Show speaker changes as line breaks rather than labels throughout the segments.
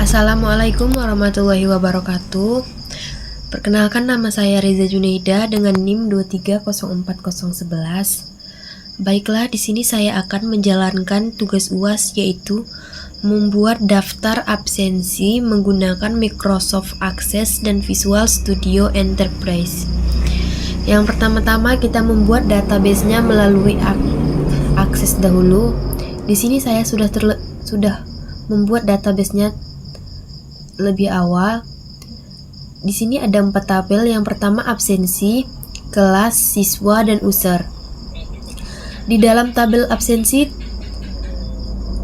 Assalamualaikum warahmatullahi wabarakatuh. Perkenalkan, nama saya Reza Junaida dengan NIM 2304011. Baiklah, di sini saya akan menjalankan tugas UAS, yaitu membuat daftar absensi menggunakan Microsoft Access dan Visual Studio Enterprise. Yang pertama-tama kita membuat database-nya melalui Access dahulu. Di sini saya sudah membuat database-nya lebih awal. Di sini ada 4 tabel. Yang pertama absensi, kelas, siswa, dan user. Di dalam tabel absensi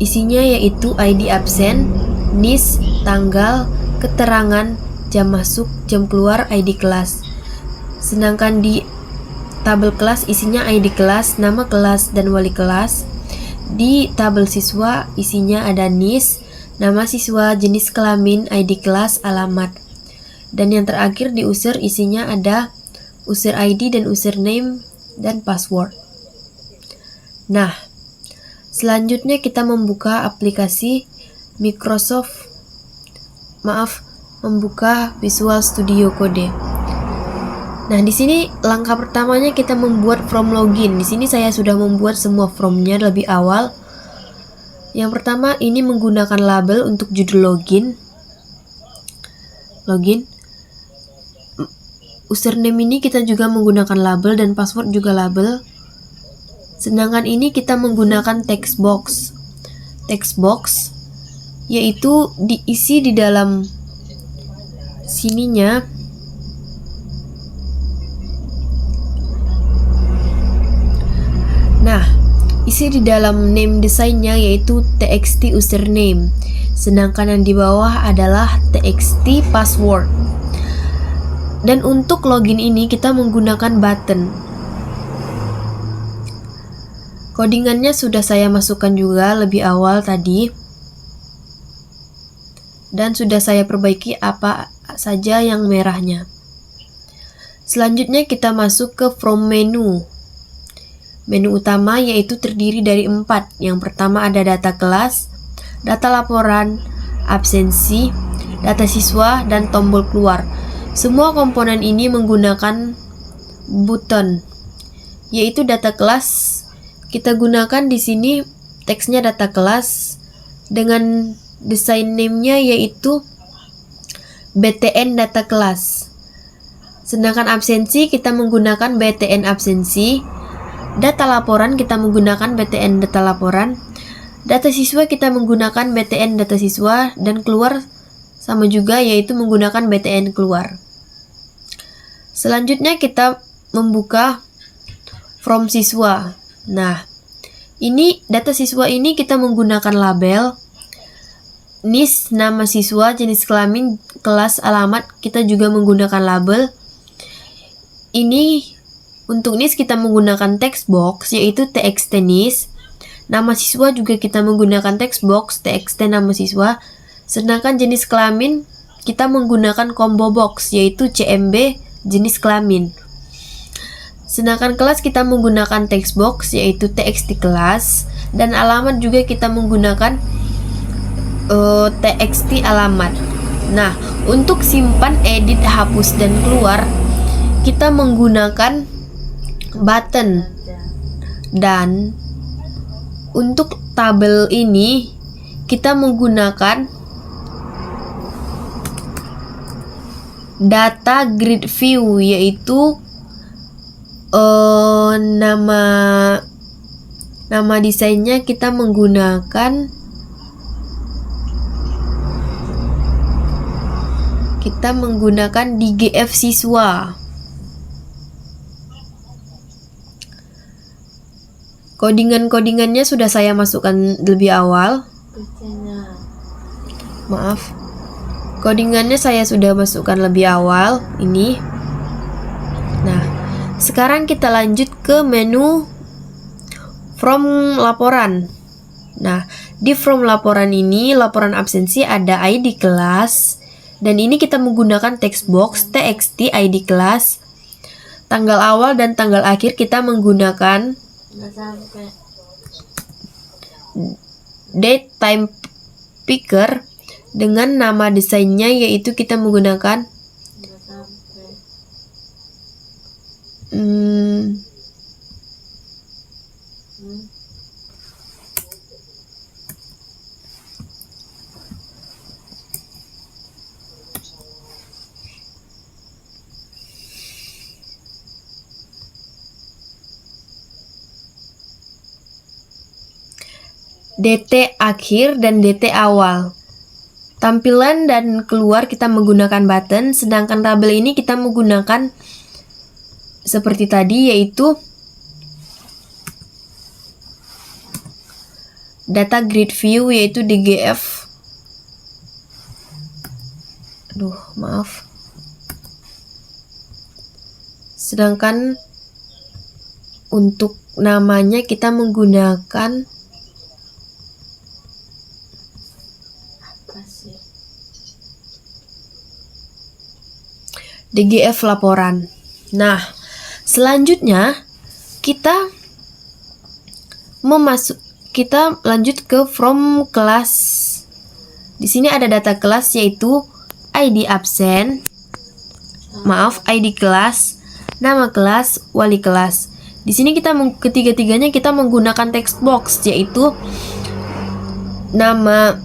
isinya yaitu ID absen, NIS, tanggal, keterangan, jam masuk, jam keluar, ID kelas. Sedangkan di tabel kelas isinya ID kelas, nama kelas, dan wali kelas. Di tabel siswa isinya ada NIS, nama siswa, jenis kelamin, ID kelas, alamat. Dan yang terakhir di user isinya ada user ID dan username dan password. Nah, selanjutnya kita membuka aplikasi membuka Visual Studio Code. Nah, di sini langkah pertamanya kita membuat form login. Di sini saya sudah membuat semua formnya lebih awal. Yang pertama ini menggunakan label untuk judul login. Username ini kita juga menggunakan label dan password juga label. Sedangkan ini kita menggunakan text box. Text box yaitu diisi di dalam sininya. Nah, isi di dalam name desainnya yaitu txt username, sedangkan yang di bawah adalah txt password. Dan untuk login ini kita menggunakan button. Codingannya sudah saya masukkan juga lebih awal tadi, dan sudah saya perbaiki apa saja yang merahnya. Selanjutnya kita masuk ke from menu. Menu utama yaitu terdiri dari 4. Yang pertama ada data kelas, data laporan, absensi, data siswa, dan tombol keluar. Semua komponen ini menggunakan button, yaitu data kelas. Kita gunakan di sini teksnya data kelas dengan desain name-nya yaitu btn data kelas. Sedangkan absensi kita menggunakan btn absensi. Data laporan kita menggunakan btn data laporan. Data siswa kita menggunakan btn data siswa, dan keluar sama juga yaitu menggunakan btn keluar. Selanjutnya kita membuka from siswa. Nah, ini data siswa ini kita menggunakan label, NIS, nama siswa, jenis kelamin, kelas, alamat, kita juga menggunakan label. Ini untuk NIS kita menggunakan text box yaitu txt NIS. Nama siswa juga kita menggunakan text box txt nama siswa. Sedangkan jenis kelamin kita menggunakan combo box yaitu cmb jenis kelamin. Sedangkan kelas kita menggunakan text box yaitu txt kelas, dan alamat juga kita menggunakan txt alamat. Nah, untuk simpan, edit, hapus, dan keluar kita menggunakan button. Dan untuk tabel ini kita menggunakan data grid view, yaitu nama desainnya kita menggunakan DGF siswa. Codingannya sudah saya masukkan lebih awal. Codingannya saya sudah masukkan lebih awal ini. Nah, sekarang kita lanjut ke menu from laporan. Nah, di from laporan ini, laporan absensi ada ID kelas, dan ini kita menggunakan text box txt ID kelas. Tanggal awal dan tanggal akhir kita menggunakan date time picker, dengan nama desainnya, yaitu kita menggunakan DT akhir dan DT awal. Tampilan dan keluar kita menggunakan button, sedangkan tabel ini kita menggunakan seperti tadi, yaitu data grid view, yaitu DGF. Maaf. Sedangkan untuk namanya kita menggunakan DGF laporan. Nah, selanjutnya kita lanjut ke from class. Di sini ada data kelas, yaitu ID absen, ID kelas, nama kelas, wali kelas. Di sini kita ketiga-tiganya kita menggunakan text box, yaitu nama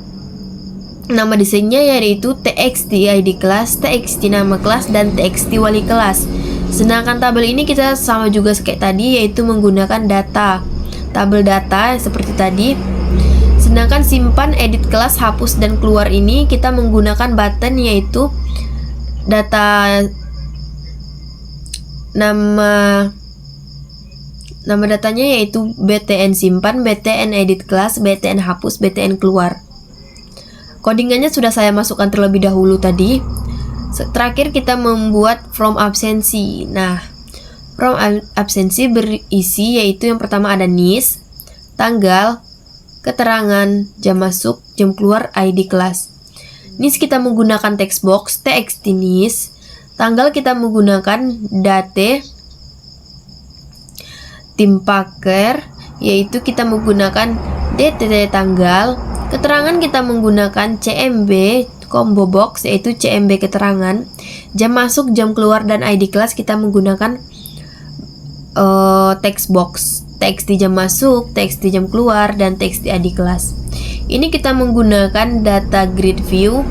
desainnya yaitu txt ID kelas, txt nama kelas, dan txt wali kelas. Sedangkan tabel ini kita sama juga kayak tadi, yaitu menggunakan tabel data seperti tadi. Sedangkan simpan, edit kelas, hapus, dan keluar ini kita menggunakan button, yaitu data nama datanya yaitu btn simpan, btn edit kelas, btn hapus, btn keluar. Codingannya sudah saya masukkan terlebih dahulu tadi. Terakhir kita membuat from absensi. Nah, from absensi berisi yaitu yang pertama ada NIS, tanggal, keterangan, jam masuk, jam keluar, ID kelas. NIS kita menggunakan text box, txt NIS. Tanggal kita menggunakan date, tim packer, yaitu kita menggunakan DTT tanggal. Keterangan kita menggunakan CMB combo box, yaitu CMB keterangan. Jam masuk, jam keluar, dan ID kelas kita menggunakan text box, txt jam masuk, txt jam keluar, dan txt ID kelas. Ini kita menggunakan data grid view.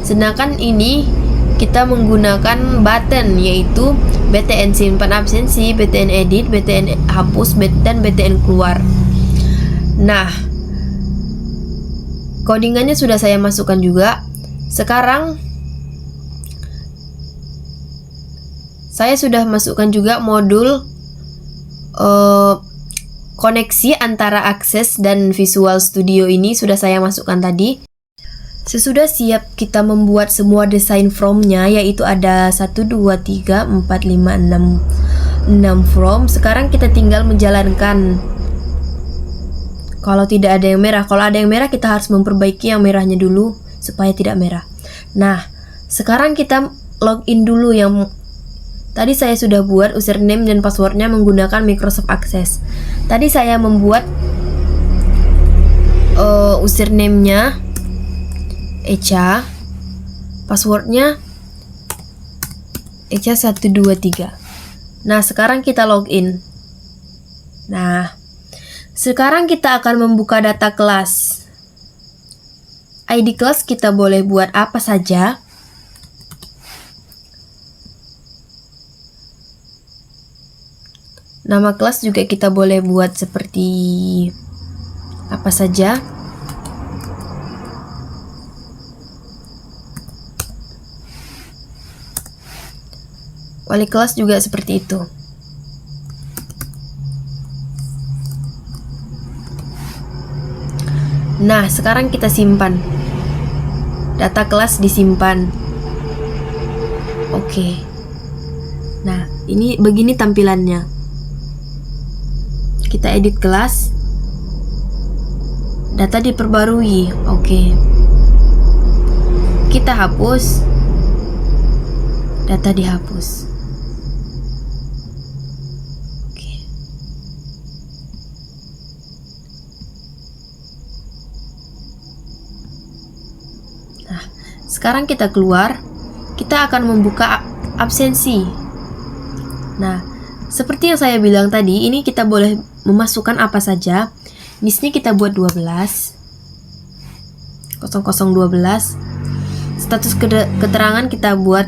Sedangkan ini kita menggunakan button, yaitu btn simpan absensi, btn edit, btn hapus, dan btn keluar. Nah, codingannya sudah saya masukkan juga. Sekarang saya sudah masukkan juga modul koneksi antara Access dan Visual Studio, ini sudah saya masukkan tadi. Sesudah siap kita membuat semua desain from-nya, yaitu ada 1, 2, 3, 4, 5, 6 from. Sekarang kita tinggal menjalankan. Kalau tidak ada yang merah, kalau ada yang merah kita harus memperbaiki yang merahnya dulu supaya tidak merah. Nah, sekarang kita login dulu. Yang tadi saya sudah buat username dan passwordnya menggunakan Microsoft Access. Tadi saya membuat username-nya Echa, passwordnya Echa 123. Nah, sekarang kita login. Nah, sekarang kita akan membuka data kelas. ID kelas kita boleh buat apa saja. Nama kelas juga kita boleh buat seperti apa saja. Wali kelas juga seperti itu. Nah, sekarang kita simpan. Data kelas disimpan. Oke. Nah, ini begini tampilannya. Kita edit kelas. Data diperbarui. Oke. Kita hapus. Data dihapus. Nah, Sekarang kita keluar, kita akan membuka absensi. Nah, seperti yang saya bilang tadi, ini kita boleh memasukkan apa saja. NIS-nya kita buat 12 0012. Status keterangan kita buat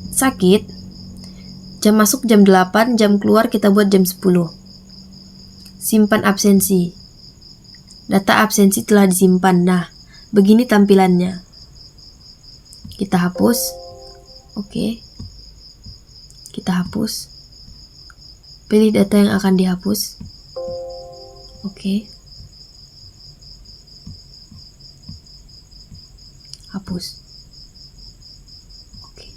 sakit. Jam masuk jam 8, jam keluar kita buat jam 10. Simpan absensi. Data absensi telah disimpan. Nah, begini tampilannya. Kita hapus. Oke. Kita hapus. Pilih data yang akan dihapus. Oke. Hapus. Oke.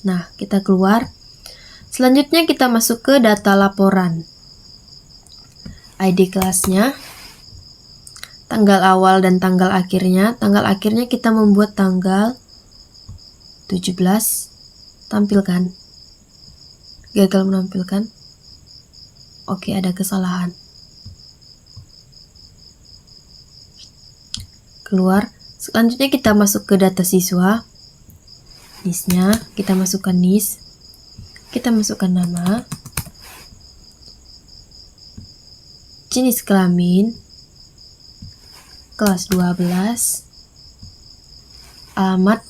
Nah, kita keluar. Selanjutnya kita masuk ke data laporan. ID kelasnya, tanggal awal dan tanggal akhirnya. Tanggal akhirnya kita membuat tanggal 17. Tampilkan. Gagal menampilkan. Oke, ada kesalahan. Keluar. Selanjutnya kita masuk ke data siswa. NIS-nya, kita masukkan NIS. Kita masukkan nama. Jenis kelamin. Kelas 12. Alamat.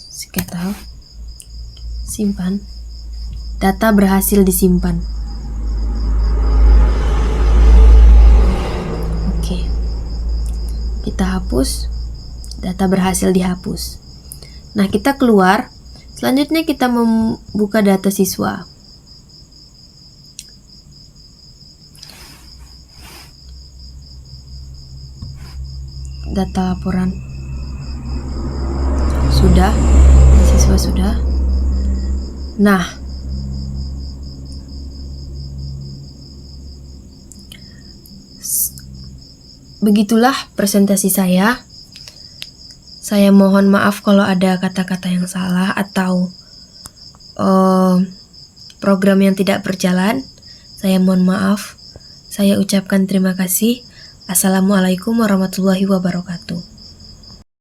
Seketal. Simpan. Data berhasil disimpan. Kita hapus, data berhasil dihapus. Nah, kita keluar. Selanjutnya kita membuka data siswa. Data laporan sudah, siswa sudah. Nah, begitulah presentasi saya. Saya mohon maaf kalau ada kata-kata yang salah atau program yang tidak berjalan. Saya mohon maaf. Saya ucapkan terima kasih. Assalamualaikum warahmatullahi wabarakatuh.